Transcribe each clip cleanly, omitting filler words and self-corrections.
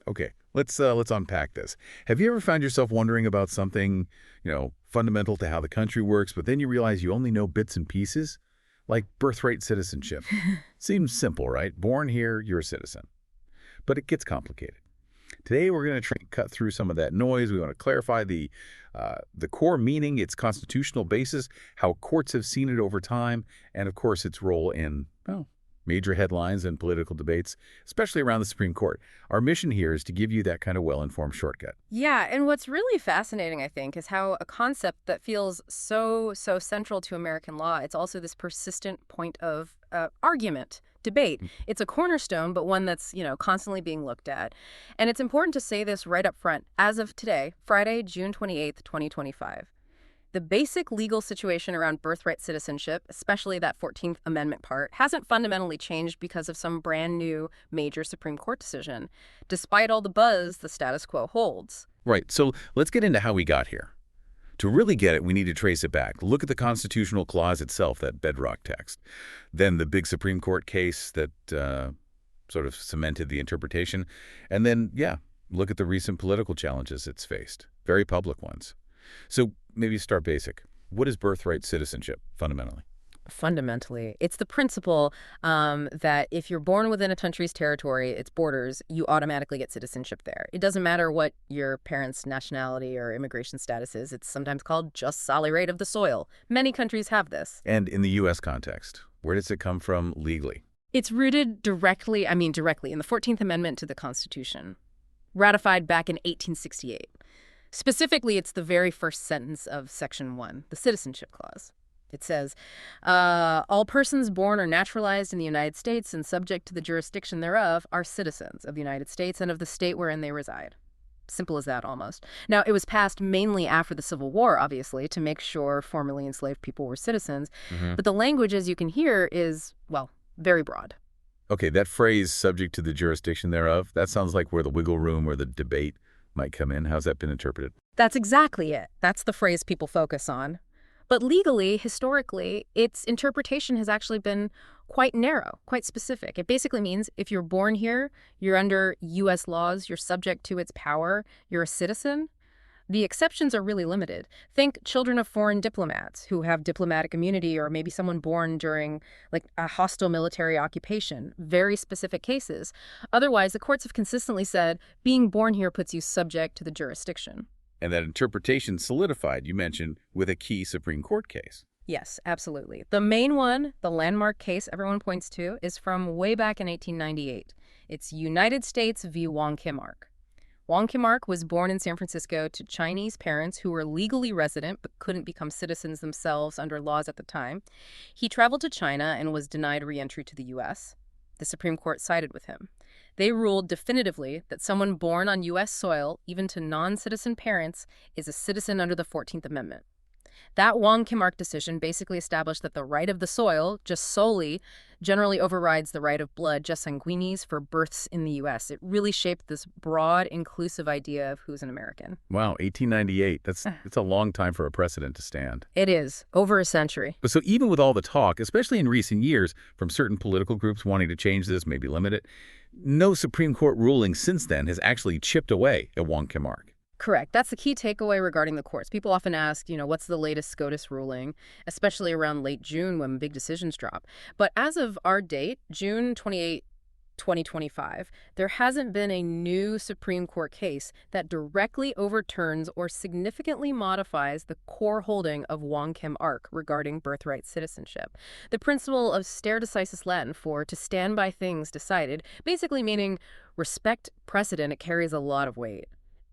Okay, let's unpack this. Have you ever found yourself wondering about something, fundamental to how the country works, but then you realize you only know bits and pieces? Like birthright citizenship. Seems simple, right? Born here, you're a citizen. But it gets complicated. Today, we're going to try and cut through some of that noise. We want to clarify the core meaning, its constitutional basis, how courts have seen it over time, and of course, its role in, well, major headlines and political debates, especially around the Supreme Court. Our mission here is to give you that kind of well-informed shortcut. Yeah, and what's really fascinating, I think, is how a concept that feels so central to American law, it's also this persistent point of argument, debate. It's a cornerstone, but one that's, constantly being looked at. And it's important to say this right up front. As of today, Friday, June 28th, 2025, the basic legal situation around birthright citizenship, especially that 14th Amendment part, hasn't fundamentally changed because of some brand new major Supreme Court decision. Despite all the buzz, the status quo holds. Right, so let's get into how we got here. To really get it, we need to trace it back. Look at the constitutional clause itself, that bedrock text. Then the big Supreme Court case that sort of cemented the interpretation. And then, look at the recent political challenges it's faced, very public ones. So maybe start basic. What is birthright citizenship, fundamentally? Fundamentally, it's the principle that if you're born within a country's territory, its borders, you automatically get citizenship there. It doesn't matter what your parents' nationality or immigration status is. It's sometimes called just solid right of the soil. Many countries have this. And in the U.S. context, where does it come from legally? It's rooted directly in the 14th Amendment to the Constitution, ratified back in 1868. Specifically, it's the very first sentence of Section 1, the Citizenship Clause. It says, all persons born or naturalized in the United States and subject to the jurisdiction thereof are citizens of the United States and of the state wherein they reside. Simple as that, almost. Now, it was passed mainly after the Civil War, obviously, to make sure formerly enslaved people were citizens. But the language, as you can hear, is, well, very broad. Okay, that phrase, subject to the jurisdiction thereof, that sounds like where the wiggle room or the debate might come in. How's that been interpreted? That's exactly it. That's the phrase people focus on. But legally, historically, its interpretation has actually been quite narrow, quite specific. It basically means if you're born here, you're under U.S. laws, you're subject to its power, you're a citizen. The exceptions are really limited. Think children of foreign diplomats who have diplomatic immunity, or maybe someone born during a hostile military occupation, very specific cases. Otherwise, the courts have consistently said being born here puts you subject to the jurisdiction. And that interpretation solidified, you mentioned, with a key Supreme Court case. Yes, absolutely. The main one, the landmark case everyone points to, is from way back in 1898. It's United States v. Wong Kim Ark. Wong Kim Ark was born in San Francisco to Chinese parents who were legally resident but couldn't become citizens themselves under laws at the time. He traveled to China and was denied re-entry to the U.S. The Supreme Court sided with him. They ruled definitively that someone born on U.S. soil, even to non-citizen parents, is a citizen under the 14th Amendment. That Wong Kim Ark decision basically established that the right of the soil, just solely, generally overrides the right of blood, just sanguinis, for births in the U.S. It really shaped this broad, inclusive idea of who's an American. Wow, 1898. It's a long time for a precedent to stand. It is. Over a century. But so even with all the talk, especially in recent years, from certain political groups wanting to change this, maybe limit it, no Supreme Court ruling since then has actually chipped away at Wong Kim Ark. Correct. That's the key takeaway regarding the courts. People often ask, what's the latest SCOTUS ruling, especially around late June when big decisions drop. But as of our date, June 28, 2025, there hasn't been a new Supreme Court case that directly overturns or significantly modifies the core holding of Wong Kim Ark regarding birthright citizenship. The principle of stare decisis Latin for to stand by things decided, basically meaning respect precedent, it carries a lot of weight.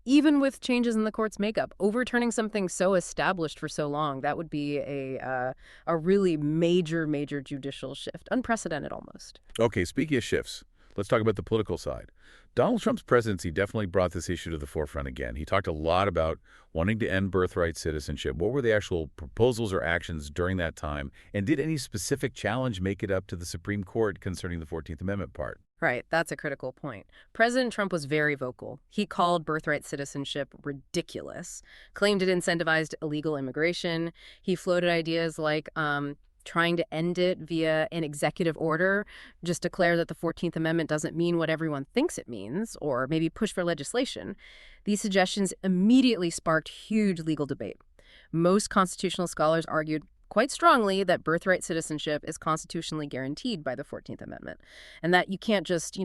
Even with changes in the court's makeup, overturning something so established for so long, that would be a really major judicial shift. Unprecedented almost. Okay, speaking of shifts, let's talk about the political side. Donald Trump's presidency definitely brought this issue to the forefront again. He talked a lot about wanting to end birthright citizenship. What were the actual proposals or actions during that time? And did any specific challenge make it up to the Supreme Court concerning the 14th Amendment part? Right, that's a critical point. President Trump was very vocal. He called birthright citizenship ridiculous, claimed it incentivized illegal immigration. He floated ideas like trying to end it via an executive order, just declare that the 14th Amendment doesn't mean what everyone thinks it means, or maybe push for legislation. These suggestions immediately sparked huge legal debate. Most constitutional scholars argued quite strongly that birthright citizenship is constitutionally guaranteed by the 14th Amendment, and that you can't just,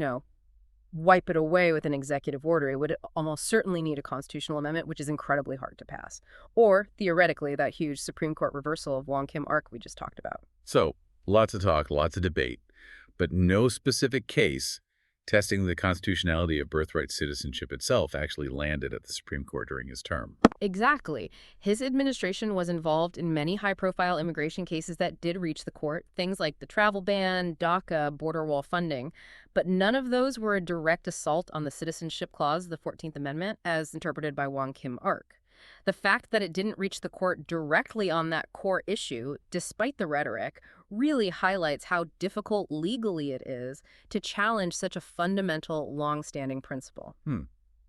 wipe it away with an executive order. It would almost certainly need a constitutional amendment, which is incredibly hard to pass. Or, theoretically, that huge Supreme Court reversal of Wong Kim Ark we just talked about. So, lots of talk, lots of debate, but no specific case testing the constitutionality of birthright citizenship itself actually landed at the Supreme Court during his term. Exactly. His administration was involved in many high-profile immigration cases that did reach the court, things like the travel ban, DACA, border wall funding, but none of those were a direct assault on the citizenship clause of the 14th Amendment as interpreted by Wong Kim Ark. The fact that it didn't reach the court directly on that core issue, despite the rhetoric, really highlights how difficult legally it is to challenge such a fundamental, long-standing principle.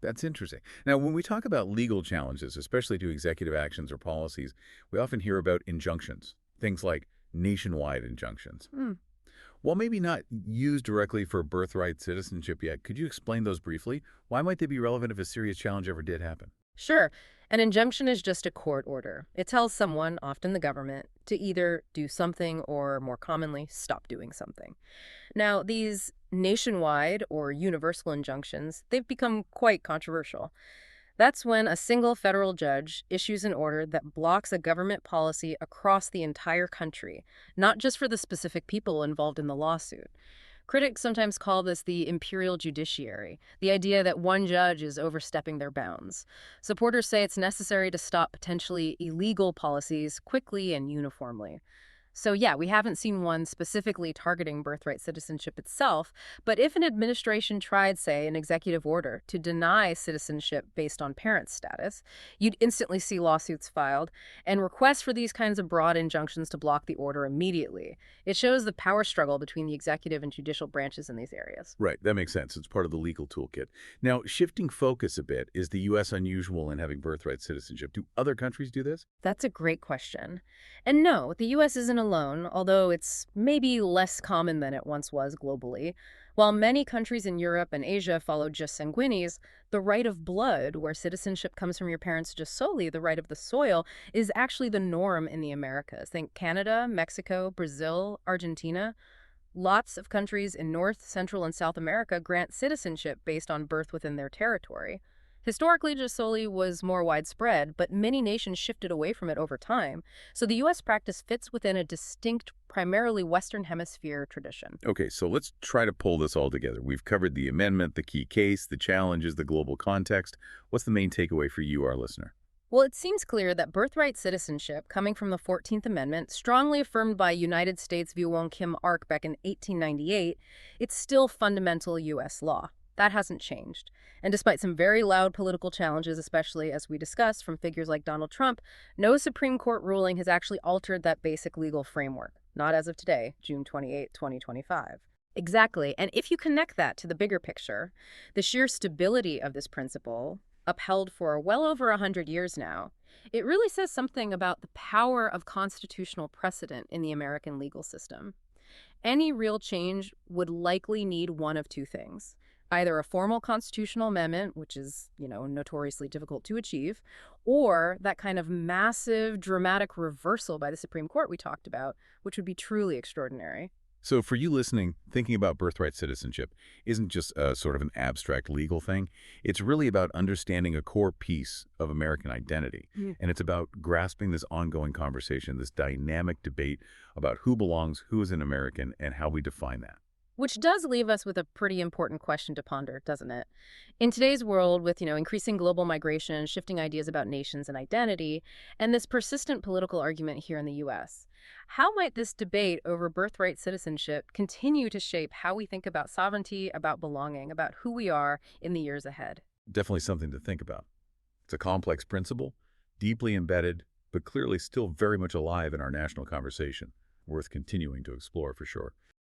That's interesting. Now, when we talk about legal challenges, especially to executive actions or policies, we often hear about injunctions, things like nationwide injunctions. While maybe not used directly for birthright citizenship yet, could you explain those briefly? Why might they be relevant if a serious challenge ever did happen? Sure. An injunction is just a court order. It tells someone, often the government, to either do something or, more commonly, stop doing something. Now, these nationwide or universal injunctions, they've become quite controversial. That's when a single federal judge issues an order that blocks a government policy across the entire country, not just for the specific people involved in the lawsuit. Critics sometimes call this the imperial judiciary, the idea that one judge is overstepping their bounds. Supporters say it's necessary to stop potentially illegal policies quickly and uniformly. So yeah, we haven't seen one specifically targeting birthright citizenship itself, but if an administration tried, say, an executive order to deny citizenship based on parent status, you'd instantly see lawsuits filed and requests for these kinds of broad injunctions to block the order immediately. It shows the power struggle between the executive and judicial branches in these areas. Right, that makes sense. It's part of the legal toolkit. Now, shifting focus a bit, is the U.S. unusual in having birthright citizenship? Do other countries do this? That's a great question. And no, the U.S. isn't alone, although it's maybe less common than it once was globally. While many countries in Europe and Asia follow jus sanguinis, the right of blood, where citizenship comes from your parents just solely, the right of the soil, is actually the norm in the Americas. Think Canada, Mexico, Brazil, Argentina. Lots of countries in North, Central, and South America grant citizenship based on birth within their territory. Historically, jus soli was more widespread, but many nations shifted away from it over time, so the U.S. practice fits within a distinct, primarily Western Hemisphere tradition. Okay, so let's try to pull this all together. We've covered the amendment, the key case, the challenges, the global context. What's the main takeaway for you, our listener? Well, it seems clear that birthright citizenship, coming from the 14th Amendment, strongly affirmed by United States v. Wong Kim Ark back in 1898, it's still fundamental U.S. law. That hasn't changed. And despite some very loud political challenges, especially as we discussed from figures like Donald Trump, no Supreme Court ruling has actually altered that basic legal framework. Not as of today, June 28, 2025. Exactly. And if you connect that to the bigger picture, the sheer stability of this principle, upheld for well over 100 years now, it really says something about the power of constitutional precedent in the American legal system. Any real change would likely need one of two things. Either a formal constitutional amendment, which is, notoriously difficult to achieve, or that kind of massive, dramatic reversal by the Supreme Court we talked about, which would be truly extraordinary. So for you listening, thinking about birthright citizenship isn't just a sort of an abstract legal thing. It's really about understanding a core piece of American identity. And it's about grasping this ongoing conversation, this dynamic debate about who belongs, who is an American, and how we define that. Which does leave us with a pretty important question to ponder, doesn't it? In today's world, with, increasing global migration, shifting ideas about nations and identity, and this persistent political argument here in the U.S., how might this debate over birthright citizenship continue to shape how we think about sovereignty, about belonging, about who we are in the years ahead? Definitely something to think about. It's a complex principle, deeply embedded, but clearly still very much alive in our national conversation. Worth continuing to explore for sure.